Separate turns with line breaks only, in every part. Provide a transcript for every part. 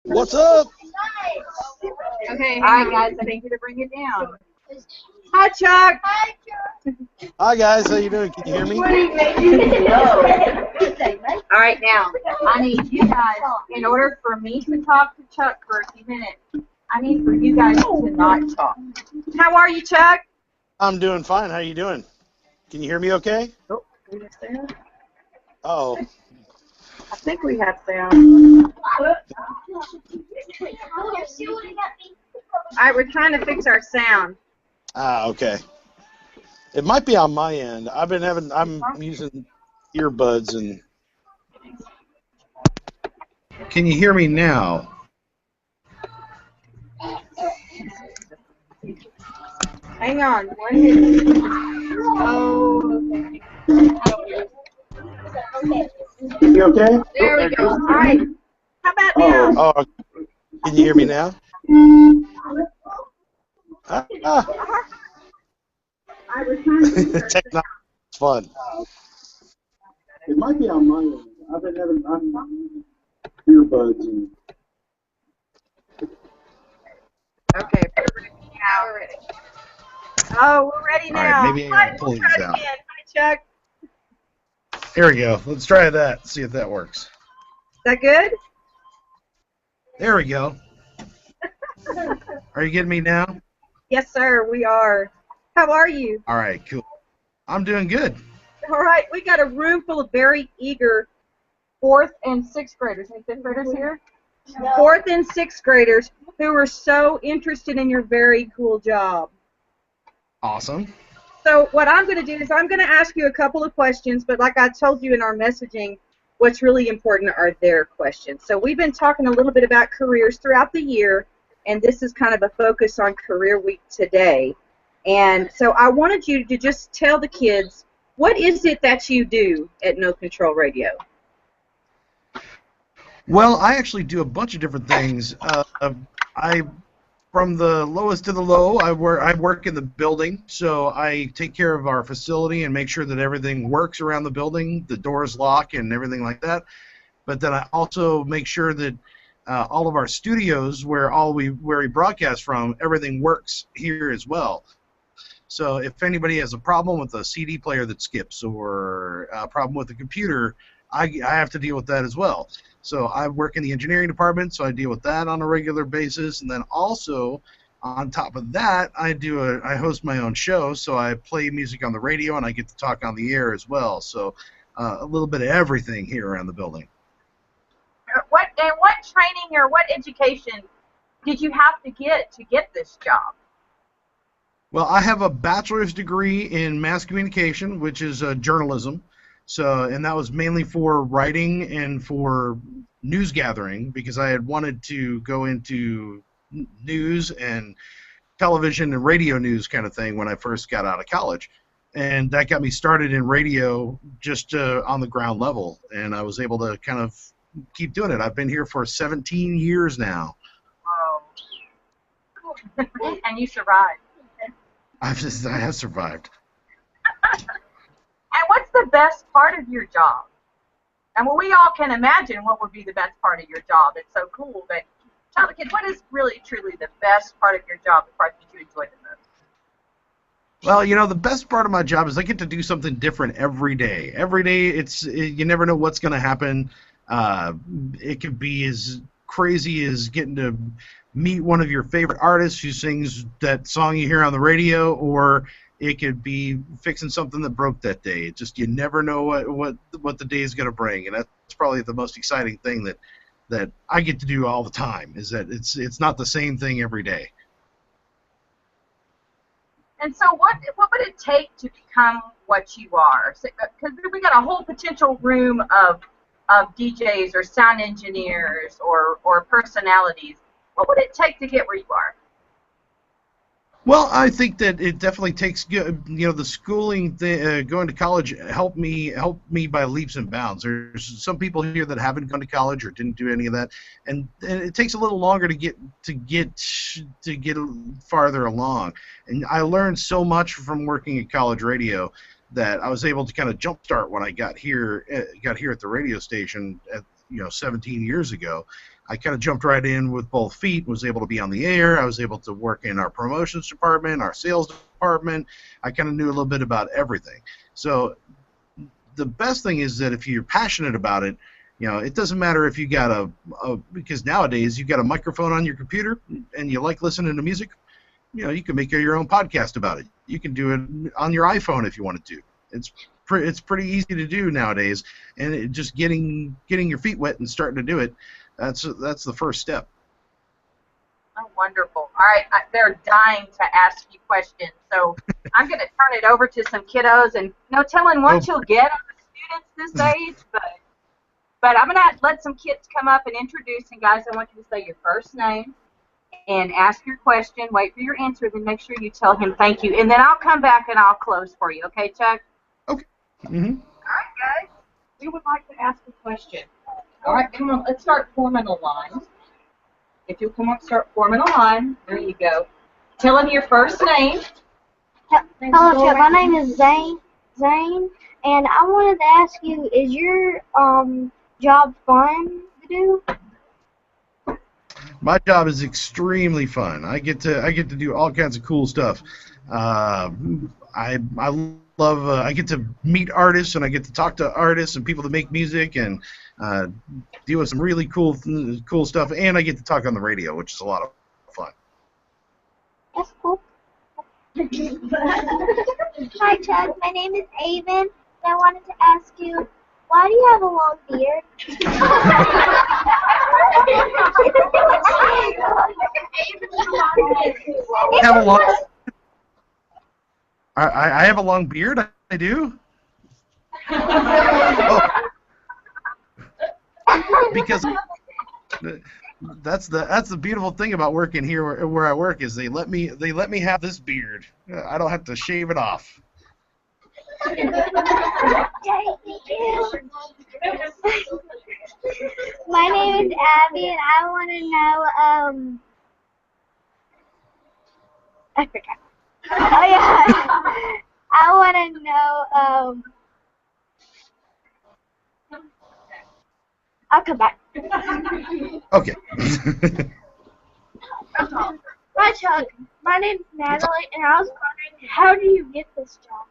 What's up?
Okay, all right, guys. I need you to bring it down. Hi, Chuck.
Hi guys, how you doing? Can you hear me?
All right, now I need you guys. In order for me to talk to Chuck for a few minutes, I need for you guys to not talk. How are you, Chuck?
I'm doing fine. How you doing? Can you hear me okay?
Oh, we have sound?
Oh.
I think we have sound. All right, we're trying to fix our sound.
Ah, okay. It might be on my end. I'm using earbuds and. Can you hear me now?
Hang on. One minute. Oh, okay.
You okay?
There we go. All right. How about now?
Oh, can you hear me now? Technology is fun. It might be on my end. I'm earbuds and.
Okay, now we're ready. Oh, we're ready now.
All right, maybe I gotta pull these out.
Again. Hi, Chuck.
Here we go. Let's try that. See if that works.
Is that good?
There we go. Are you getting me now?
Yes, sir. We are. How are you?
All right, cool. I'm doing good.
All right. We got a room full of very eager 4th and 6th graders. Any 5th graders here? No. 4th and 6th graders who are so interested in your very cool job.
Awesome.
So what I'm going to do is I'm going to ask you a couple of questions, but like I told you in our messaging, what's really important are their questions. So we've been talking a little bit about careers throughout the year, and this is kind of a focus on Career Week today. And so I wanted you to just tell the kids, what is it that you do at No Control Radio?
Well, I actually do a bunch of different things. From the lowest to the low, I work in the building, so I take care of our facility and make sure that everything works around the building, the doors lock and everything like that. But then I also make sure that all of our studios, where we broadcast from, everything works here as well. So if anybody has a problem with a CD player that skips or a problem with the computer, I have to deal with that as well. So I work in the engineering department, so I deal with that on a regular basis. And then also, on top of that, I host my own show, so I play music on the radio and I get to talk on the air as well. So a little bit of everything here around the building.
What training or what education did you have to get this job?
Well, I have a bachelor's degree in mass communication, which is journalism. So, and that was mainly for writing and for news gathering, because I had wanted to go into news and television and radio news kind of thing when I first got out of college. And that got me started in radio just on the ground level, and I was able to kind of keep doing it. I've been here for 17 years now.
Oh. And you survived.
I have survived.
And what's the best part of your job? And well, we all can imagine what would be the best part of your job. It's so cool. But tell the kids, what is really, truly the best part of your job, the part that you enjoy the most?
Well, you know, the best part of my job is I get to do something different every day. Every day, you never know what's going to happen. It could be as crazy as getting to meet one of your favorite artists who sings that song you hear on the radio, or it could be fixing something that broke that day. It just, you never know what the day is going to bring, and that's probably the most exciting thing that I get to do all the time, is that it's not the same thing every day.
And so what would it take to become what you are? Because we got a whole potential room of DJs or sound engineers or personalities. What would it take to get where you are?
Well, I think that it definitely takes, the schooling, going to college helped me by leaps and bounds. There's some people here that haven't gone to college or didn't do any of that, and it takes a little longer to get farther along. And I learned so much from working at college radio that I was able to kind of jumpstart when I got here at the radio station 17 years ago. I kind of jumped right in with both feet, was able to be on the air. I was able to work in our promotions department, our sales department. I kind of knew a little bit about everything. So the best thing is that if you're passionate about it, it doesn't matter if you got because nowadays you got a microphone on your computer and you like listening to music, you can make your own podcast about it. You can do it on your iPhone if you wanted to. It's pretty easy to do nowadays, and just getting your feet wet and starting to do it, that's the first step.
Oh, wonderful. All right, they're dying to ask you questions, so I'm going to turn it over to some kiddos, and no telling what you'll get on the students this age, but I'm going to let some kids come up and introduce, and guys, I want you to say your first name and ask your question, wait for your answer, then make sure you tell him thank you, and then I'll come back and I'll close for you, okay, Chuck?
Okay. Mm-hmm.
All right, guys, we would like to ask a question. All right, come on, let's start forming a line. If you'll come up, start forming a line. There you go. Tell them your first name.
Hello, Chuck. My name is Zane, and I wanted to ask you, is your job fun to do?
My job is extremely fun. I get to do all kinds of cool stuff. I love. I get to meet artists, and I get to talk to artists and people that make music, and deal with some really cool stuff. And I get to talk on the radio, which is a lot of fun.
That's cool. Hi, Chuck. My name is Avon, and I wanted to ask you, why do you have a long beard?
I have a long beard. I do. Oh. Because that's the beautiful thing about working here where I work is they let me have this beard. I don't have to shave it off.
My name is Abby, and I want to know, I forgot. Oh, yeah. I want to know, I'll come back.
Okay.
Hi, Chuck. My name's Natalie, and I was wondering, how do you get this job?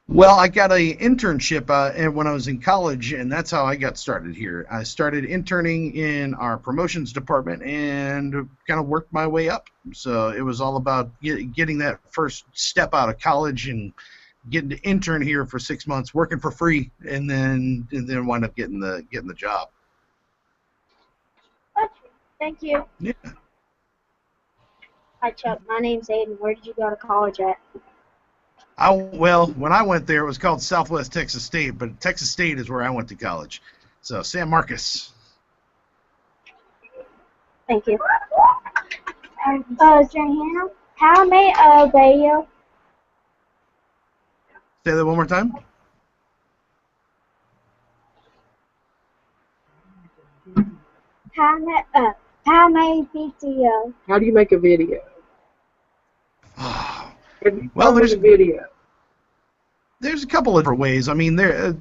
Well, I got an internship when I was in college, and that's how I got started here. I started interning in our promotions department and kind of worked my way up. So it was all about getting that first step out of college and getting to intern here for 6 months, working for free, and then wind up getting the job.
Okay, thank you.
Yeah.
Hi, Chuck. My name's Aiden. Where did you go to college at?
Well, when I went there, it was called Southwest Texas State, but Texas State is where I went to college. So, San Marcos.
Thank you. Johanna, how may a radio...
Say that one more time.
How may video...
How do you make a video?
Well, there's
a video.
There's a couple of different ways. I mean, there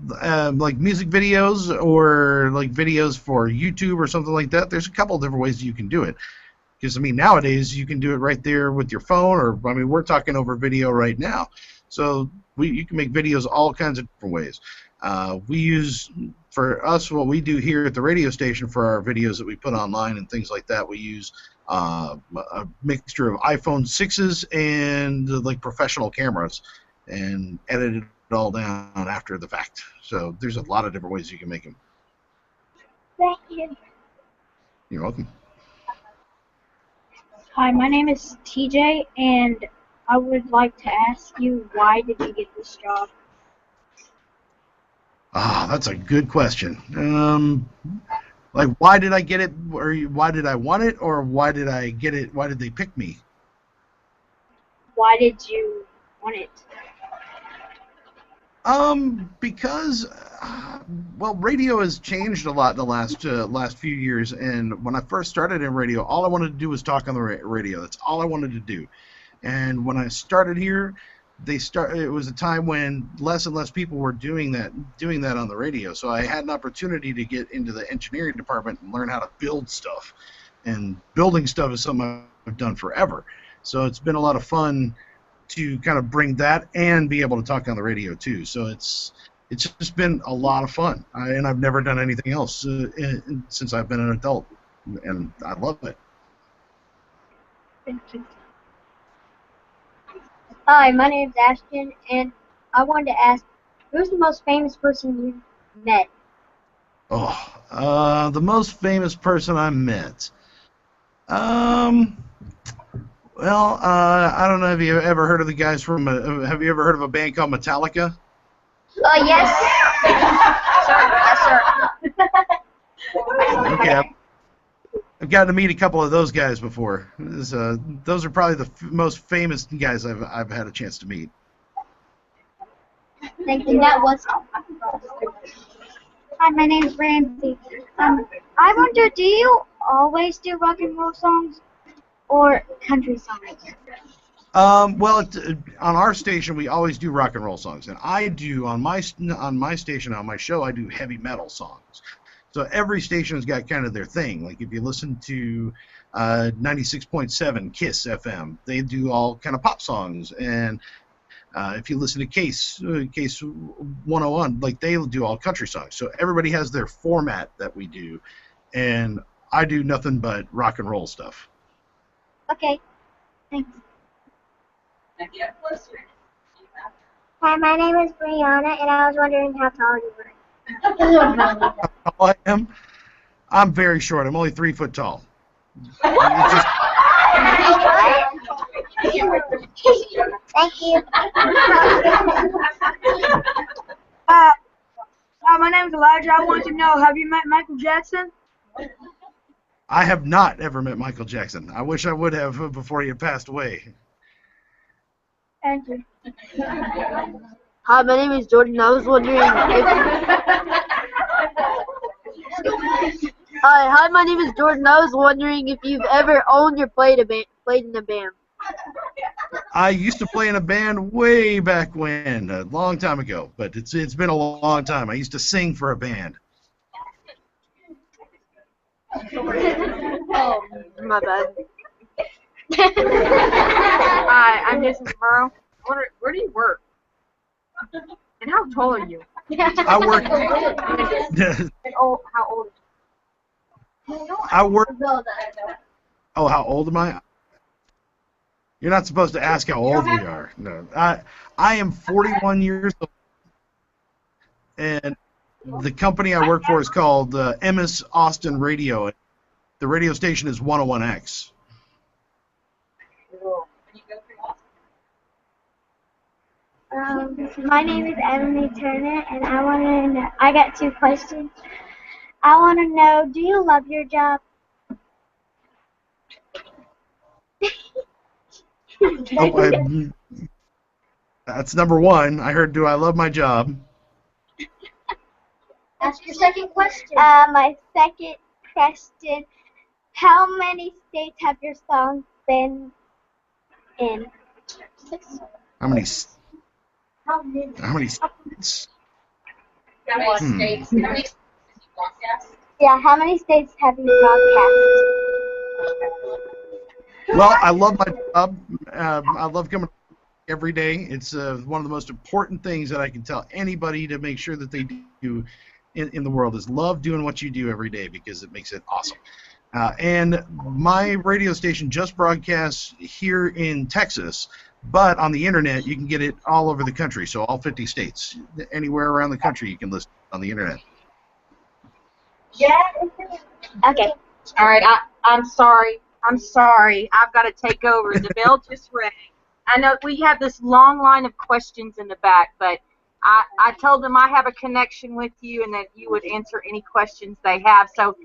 like music videos or like videos for YouTube or something like that. There's a couple of different ways you can do it. Because I mean, nowadays you can do it right there with your phone, or I mean, we're talking over video right now. So you can make videos all kinds of different ways. We use, for us, what we do here at the radio station for our videos that we put online and things like that, we use a mixture of iPhone 6s and like professional cameras and edit it all down after the fact. So there's a lot of different ways you can make them.
Thank you.
You're welcome.
Hi, my name is TJ, and I would like to ask you, why did you get this job?
That's a good question. Like, why did I get it, or why did I want it, or why did I get it? Why did they pick me?
Why did you want it?
Because, well, radio has changed a lot in the last few years, and when I first started in radio, all I wanted to do was talk on the radio. That's all I wanted to do. And when I started here, it was a time when less and less people were doing that on the radio. So I had an opportunity to get into the engineering department and learn how to build stuff. And building stuff is something I've done forever. So it's been a lot of fun to kind of bring that and be able to talk on the radio too. So it's just been a lot of fun. And I've never done anything else since I've been an adult, and I love it.
Thank you. Hi, my name's Ashton, and I wanted to ask, who's the most famous person you met?
Oh, the most famous person I met. Well, I don't know if you ever heard of the guys from. Have you ever heard of a band called Metallica?
Yes. Yes, sir.
Okay. I've gotten to meet a couple of those guys before. Those are probably the most famous guys I've had a chance to meet.
Thank you. That was. Hi, my name is Ramsey. I wonder, do you always do rock and roll songs or country songs?
Well, on our station we always do rock and roll songs, and I do on my station, on my show, I do heavy metal songs. So every station's got kind of their thing. Like if you listen to 96.7 KISS FM, they do all kind of pop songs, and if you listen to Case 101, like they do all country songs. So everybody has their format that we do, and I do nothing but rock and roll stuff.
Okay. Thanks. Hi, my name is Brianna, and I was wondering how tall you were.
How tall I am? I'm very short. I'm only 3 foot tall. It's just,
Thank you.
My name's Elijah. I want to know, have you met Michael Jackson?
I have not ever met Michael Jackson. I wish I would have before he had passed away.
Thank you.
Hi, my name is Jordan. I was wondering Hi, my name is Jordan. I was wondering if you've ever owned or played in a band.
I used to play in a band way back when, a long time ago, but it's been a long time. I used to sing for a band.
Oh, my bad.
Hi, I'm Jason Burrow. Where do you work? And how tall are you?
I work.
How old?
I work. Oh, how old am I? You're not supposed to ask how old we are. No, I am 41 years old, and the company I work for is called MS Austin Radio. The radio station is 101X.
My name is Emily Turner, and I want to know. I got 2 questions. I want to know, do you love your job?
That's number one. I heard, do I love my job?
Ask your second question. My second question, how many states have your songs been in? 6.
How many states?
How many states? Yeah, how many states have you broadcast?
Well, I love my job. I love coming every day. It's one of the most important things that I can tell anybody to make sure that they do in the world is love doing what you do every day, because it makes it awesome. And my radio station just broadcasts here in Texas, but on the internet you can get it all over the country, so all 50 states. Anywhere around the country you can listen on the internet.
Yeah. Okay.
All right, I'm sorry. I've got to take over. The bell just rang. I know we have this long line of questions in the back, but I told them I have a connection with you and that you would answer any questions they have. So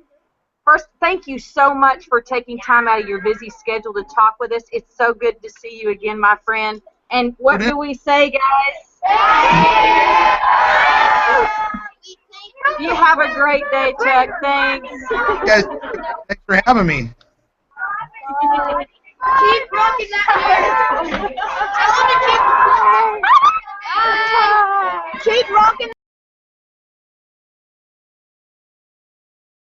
first, thank you so much for taking time out of your busy schedule to talk with us. It's so good to see you again, my friend. And what do we say, guys? You have a great day, Chuck. Thanks.
Guys, thanks for having me.
Keep rocking that. Keep rocking